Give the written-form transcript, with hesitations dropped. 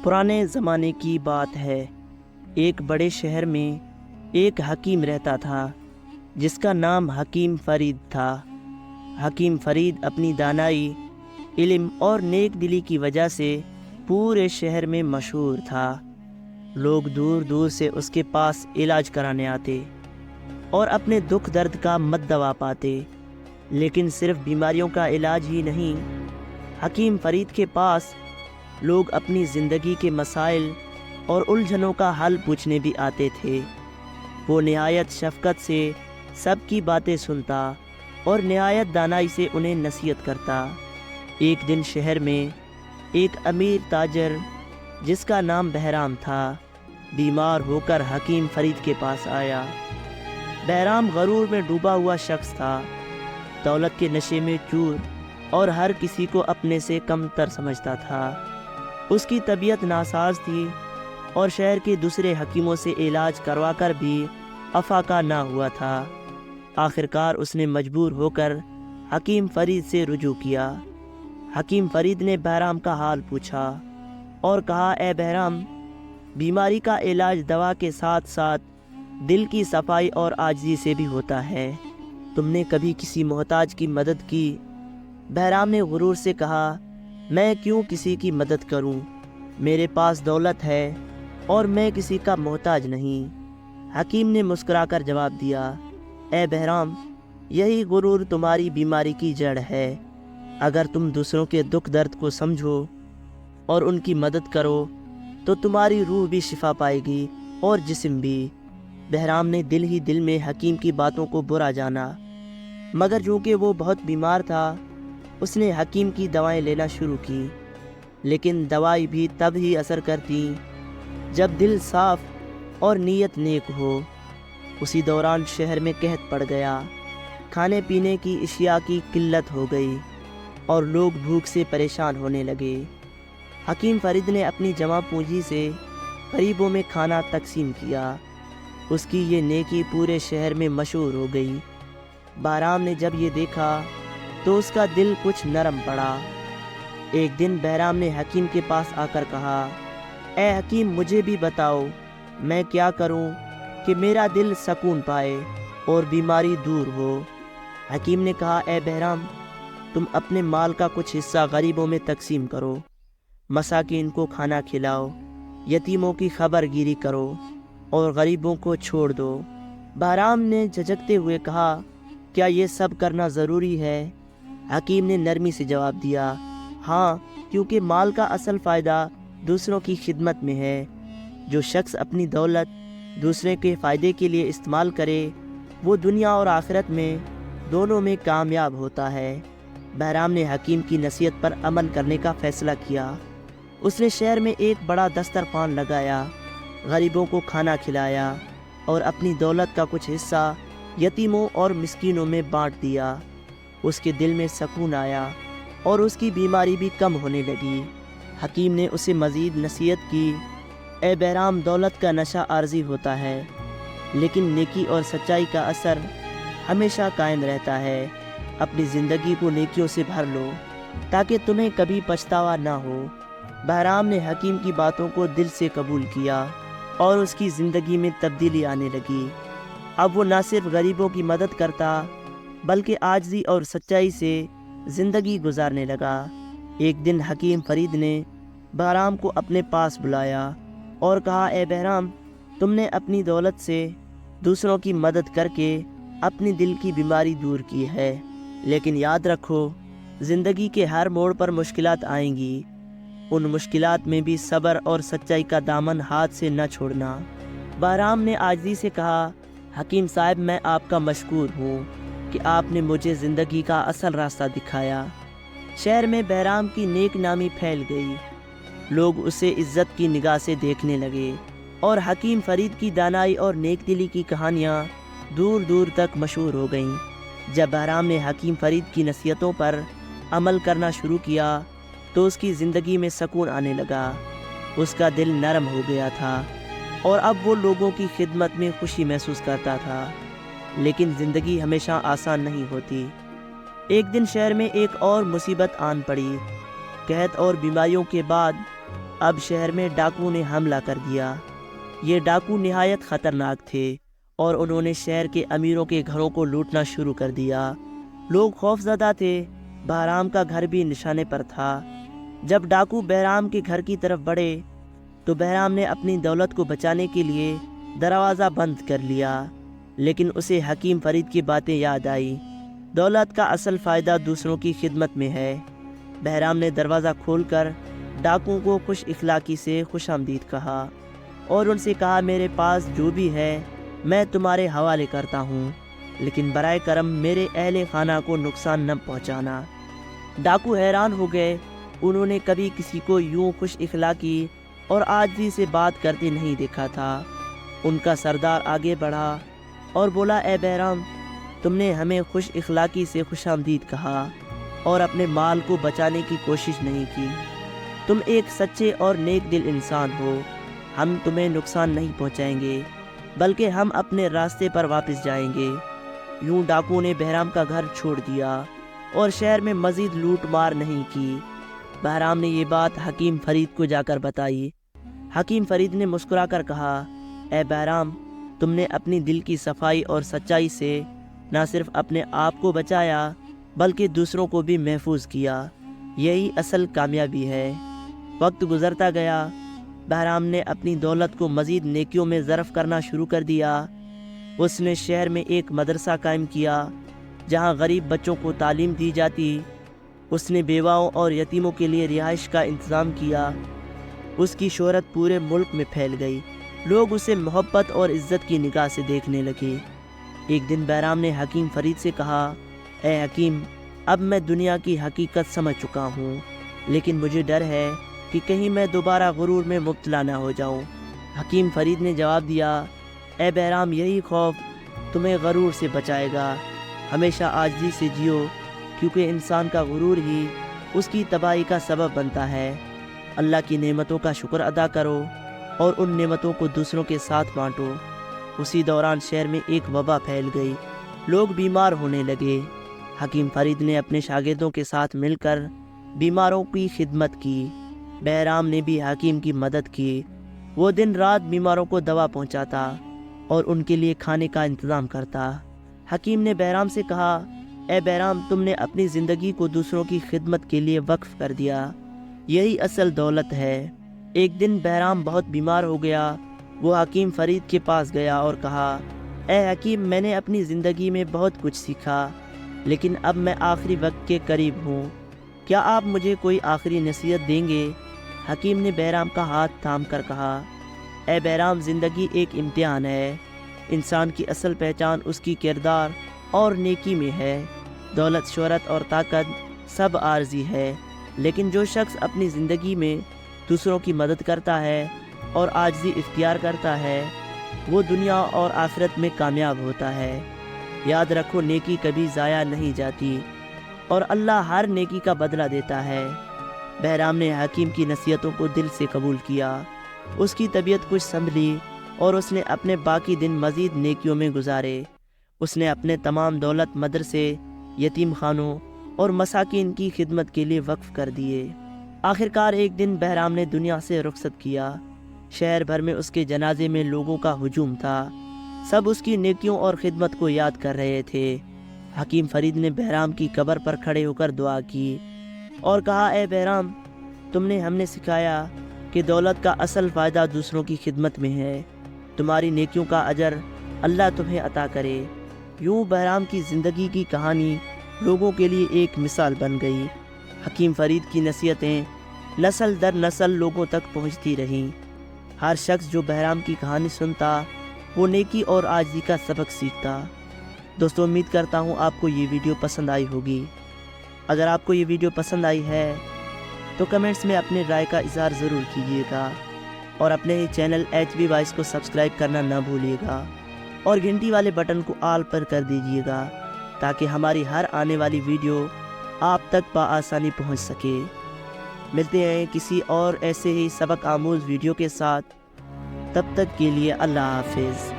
پرانے زمانے کی بات ہے۔ ایک بڑے شہر میں ایک حکیم رہتا تھا جس کا نام حکیم فرید تھا۔ حکیم فرید اپنی دانائی، علم اور نیک دلی کی وجہ سے پورے شہر میں مشہور تھا۔ لوگ دور دور سے اس کے پاس علاج کرانے آتے اور اپنے دکھ درد کا مددوا پاتے، لیکن صرف بیماریوں کا علاج ہی نہیں، حکیم فرید کے پاس لوگ اپنی زندگی کے مسائل اور الجھنوں کا حل پوچھنے بھی آتے تھے۔ وہ نہایت شفقت سے سب کی باتیں سنتا اور نہایت دانائی سے انہیں نصیحت کرتا۔ ایک دن شہر میں ایک امیر تاجر جس کا نام بہرام تھا، بیمار ہو کر حکیم فرید کے پاس آیا۔ بہرام غرور میں ڈوبا ہوا شخص تھا، دولت کے نشے میں چور اور ہر کسی کو اپنے سے کم تر سمجھتا تھا۔ اس کی طبیعت ناساز تھی اور شہر کے دوسرے حکیموں سے علاج کروا کر بھی افاقہ نہ ہوا تھا۔ آخرکار اس نے مجبور ہو کر حکیم فرید سے رجوع کیا۔ حکیم فرید نے بہرام کا حال پوچھا اور کہا، اے بہرام، بیماری کا علاج دوا کے ساتھ ساتھ دل کی صفائی اور عاجزی سے بھی ہوتا ہے۔ تم نے کبھی کسی محتاج کی مدد کی؟ بہرام نے غرور سے کہا، میں کیوں کسی کی مدد کروں؟ میرے پاس دولت ہے اور میں کسی کا محتاج نہیں۔ حکیم نے مسکرا کر جواب دیا، اے بہرام، یہی غرور تمہاری بیماری کی جڑ ہے۔ اگر تم دوسروں کے دکھ درد کو سمجھو اور ان کی مدد کرو تو تمہاری روح بھی شفا پائے گی اور جسم بھی۔ بہرام نے دل ہی دل میں حکیم کی باتوں کو برا جانا، مگر چونکہ وہ بہت بیمار تھا اس نے حکیم کی دوائیں لینا شروع کی، لیکن دوائی بھی تب ہی اثر کرتی جب دل صاف اور نیت نیک ہو۔ اسی دوران شہر میں قحط پڑ گیا، کھانے پینے کی اشیاء کی قلت ہو گئی اور لوگ بھوک سے پریشان ہونے لگے۔ حکیم فرید نے اپنی جمع پونجی سے غریبوں میں کھانا تقسیم کیا۔ اس کی یہ نیکی پورے شہر میں مشہور ہو گئی۔ بہرام نے جب یہ دیکھا تو اس کا دل کچھ نرم پڑا۔ ایک دن بہرام نے حکیم کے پاس آ کر کہا، اے حکیم، مجھے بھی بتاؤ میں کیا کروں کہ میرا دل سکون پائے اور بیماری دور ہو۔ حکیم نے کہا، اے بہرام، تم اپنے مال کا کچھ حصہ غریبوں میں تقسیم کرو، مساکین کو کھانا کھلاؤ، یتیموں کی خبر گیری کرو اور غریبوں کو چھوڑ دو۔ بہرام نے جھجکتے ہوئے کہا، کیا یہ سب کرنا ضروری ہے؟ حکیم نے نرمی سے جواب دیا، ہاں، کیونکہ مال کا اصل فائدہ دوسروں کی خدمت میں ہے۔ جو شخص اپنی دولت دوسرے کے فائدے کے لیے استعمال کرے وہ دنیا اور آخرت میں دونوں میں کامیاب ہوتا ہے۔ بہرام نے حکیم کی نصیحت پر عمل کرنے کا فیصلہ کیا۔ اس نے شہر میں ایک بڑا دسترخوان لگایا، غریبوں کو کھانا کھلایا اور اپنی دولت کا کچھ حصہ یتیموں اور مسکینوں میں بانٹ دیا۔ اس کے دل میں سکون آیا اور اس کی بیماری بھی کم ہونے لگی۔ حکیم نے اسے مزید نصیحت کی، اے بہرام، دولت کا نشہ عارضی ہوتا ہے، لیکن نیکی اور سچائی کا اثر ہمیشہ قائم رہتا ہے۔ اپنی زندگی کو نیکیوں سے بھر لو تاکہ تمہیں کبھی پچھتاوا نہ ہو۔ بہرام نے حکیم کی باتوں کو دل سے قبول کیا اور اس کی زندگی میں تبدیلی آنے لگی۔ اب وہ نہ صرف غریبوں کی مدد کرتا بلکہ عاجزی اور سچائی سے زندگی گزارنے لگا۔ ایک دن حکیم فرید نے بہرام کو اپنے پاس بلایا اور کہا، اے بہرام، تم نے اپنی دولت سے دوسروں کی مدد کر کے اپنی دل کی بیماری دور کی ہے، لیکن یاد رکھو زندگی کے ہر موڑ پر مشکلات آئیں گی۔ ان مشکلات میں بھی صبر اور سچائی کا دامن ہاتھ سے نہ چھوڑنا۔ بہرام نے عاجزی سے کہا، حکیم صاحب، میں آپ کا مشکور ہوں کہ آپ نے مجھے زندگی کا اصل راستہ دکھایا۔ شہر میں بہرام کی نیک نامی پھیل گئی، لوگ اسے عزت کی نگاہ سے دیکھنے لگے اور حکیم فرید کی دانائی اور نیک دلی کی کہانیاں دور دور تک مشہور ہو گئیں۔ جب بہرام نے حکیم فرید کی نصیحتوں پر عمل کرنا شروع کیا تو اس کی زندگی میں سکون آنے لگا۔ اس کا دل نرم ہو گیا تھا اور اب وہ لوگوں کی خدمت میں خوشی محسوس کرتا تھا۔ لیکن زندگی ہمیشہ آسان نہیں ہوتی۔ ایک دن شہر میں ایک اور مصیبت آن پڑی۔ قحط اور بیماریوں کے بعد اب شہر میں ڈاکو نے حملہ کر دیا۔ یہ ڈاکو نہایت خطرناک تھے اور انہوں نے شہر کے امیروں کے گھروں کو لوٹنا شروع کر دیا۔ لوگ خوف زدہ تھے، بہرام کا گھر بھی نشانے پر تھا۔ جب ڈاکو بہرام کے گھر کی طرف بڑھے تو بہرام نے اپنی دولت کو بچانے کے لیے دروازہ بند کر لیا، لیکن اسے حکیم فرید کی باتیں یاد آئی۔ دولت کا اصل فائدہ دوسروں کی خدمت میں ہے۔ بہرام نے دروازہ کھول کر ڈاکوؤں کو خوش اخلاقی سے خوش آمدید کہا اور ان سے کہا، میرے پاس جو بھی ہے میں تمہارے حوالے کرتا ہوں، لیکن برائے کرم میرے اہل خانہ کو نقصان نہ پہنچانا۔ ڈاکو حیران ہو گئے، انہوں نے کبھی کسی کو یوں خوش اخلاقی اور عاجزی سے بات کرتے نہیں دیکھا تھا۔ ان کا سردار آگے بڑھا اور بولا، اے بہرام، تم نے ہمیں خوش اخلاقی سے خوش آمدید کہا اور اپنے مال کو بچانے کی کوشش نہیں کی۔ تم ایک سچے اور نیک دل انسان ہو، ہم تمہیں نقصان نہیں پہنچائیں گے، بلکہ ہم اپنے راستے پر واپس جائیں گے۔ یوں ڈاکو نے بہرام کا گھر چھوڑ دیا اور شہر میں مزید لوٹ مار نہیں کی۔ بہرام نے یہ بات حکیم فرید کو جا کر بتائی۔ حکیم فرید نے مسکرا کر کہا، اے بہرام، تم نے اپنی دل کی صفائی اور سچائی سے نہ صرف اپنے آپ کو بچایا بلکہ دوسروں کو بھی محفوظ کیا، یہی اصل کامیابی ہے۔ وقت گزرتا گیا، بہرام نے اپنی دولت کو مزید نیکیوں میں صرف کرنا شروع کر دیا۔ اس نے شہر میں ایک مدرسہ قائم کیا جہاں غریب بچوں کو تعلیم دی جاتی۔ اس نے بیواؤں اور یتیموں کے لیے رہائش کا انتظام کیا۔ اس کی شہرت پورے ملک میں پھیل گئی، لوگ اسے محبت اور عزت کی نگاہ سے دیکھنے لگے۔ ایک دن بہرام نے حکیم فرید سے کہا، اے حکیم، اب میں دنیا کی حقیقت سمجھ چکا ہوں، لیکن مجھے ڈر ہے کہ کہیں میں دوبارہ غرور میں مبتلا نہ ہو جاؤں۔ حکیم فرید نے جواب دیا، اے بہرام، یہی خوف تمہیں غرور سے بچائے گا۔ ہمیشہ عاجزی سے جیو، کیونکہ انسان کا غرور ہی اس کی تباہی کا سبب بنتا ہے۔ اللہ کی نعمتوں کا شکر ادا کرو اور ان نعمتوں کو دوسروں کے ساتھ بانٹو۔ اسی دوران شہر میں ایک وبا پھیل گئی، لوگ بیمار ہونے لگے۔ حکیم فرید نے اپنے شاگردوں کے ساتھ مل کر بیماروں کی خدمت کی۔ بہرام نے بھی حکیم کی مدد کی۔ وہ دن رات بیماروں کو دوا پہنچاتا اور ان کے لیے کھانے کا انتظام کرتا۔ حکیم نے بہرام سے کہا، اے بہرام، تم نے اپنی زندگی کو دوسروں کی خدمت کے لیے وقف کر دیا، یہی اصل دولت ہے۔ ایک دن بہرام بہت بیمار ہو گیا۔ وہ حکیم فرید کے پاس گیا اور کہا، اے حکیم، میں نے اپنی زندگی میں بہت کچھ سیکھا، لیکن اب میں آخری وقت کے قریب ہوں، کیا آپ مجھے کوئی آخری نصیحت دیں گے؟ حکیم نے بہرام کا ہاتھ تھام کر کہا، اے بہرام، زندگی ایک امتحان ہے۔ انسان کی اصل پہچان اس کی کردار اور نیکی میں ہے۔ دولت، شہرت اور طاقت سب عارضی ہے، لیکن جو شخص اپنی زندگی میں دوسروں کی مدد کرتا ہے اور عاجزی اختیار کرتا ہے، وہ دنیا اور آخرت میں کامیاب ہوتا ہے۔ یاد رکھو، نیکی کبھی ضائع نہیں جاتی اور اللہ ہر نیکی کا بدلہ دیتا ہے۔ بہرام نے حکیم کی نصیحتوں کو دل سے قبول کیا۔ اس کی طبیعت کچھ سنبھلی اور اس نے اپنے باقی دن مزید نیکیوں میں گزارے۔ اس نے اپنے تمام دولت مدرسے، یتیم خانوں اور مساکین کی خدمت کے لیے وقف کر دیے۔ آخرکار ایک دن بہرام نے دنیا سے رخصت کیا۔ شہر بھر میں اس کے جنازے میں لوگوں کا ہجوم تھا، سب اس کی نیکیوں اور خدمت کو یاد کر رہے تھے۔ حکیم فرید نے بہرام کی قبر پر کھڑے ہو کر دعا کی اور کہا، اے بہرام، تم نے ہم نے سکھایا کہ دولت کا اصل فائدہ دوسروں کی خدمت میں ہے۔ تمہاری نیکیوں کا اجر اللہ تمہیں عطا کرے۔ یوں بہرام کی زندگی کی کہانی لوگوں کے لیے ایک مثال بن گئی۔ حکیم فرید کی نصیحتیں نسل در نسل لوگوں تک پہنچتی رہیں۔ ہر شخص جو بہرام کی کہانی سنتا، وہ نیکی اور عاجزی کا سبق سیکھتا۔ دوستو، امید کرتا ہوں آپ کو یہ ویڈیو پسند آئی ہوگی۔ اگر آپ کو یہ ویڈیو پسند آئی ہے تو کمنٹس میں اپنے رائے کا اظہار ضرور کیجیے گا اور اپنے ہی چینل HB وائس کو سبسکرائب کرنا نہ بھولیے گا اور گھنٹی والے بٹن کو آل پر کر دیجیے گا تاکہ ہماری ہر آنے والی ویڈیو آپ تک بآسانی پہنچ سکے۔ ملتے ہیں کسی اور ایسے ہی سبق آموز ویڈیو کے ساتھ، تب تک کے لیے اللہ حافظ۔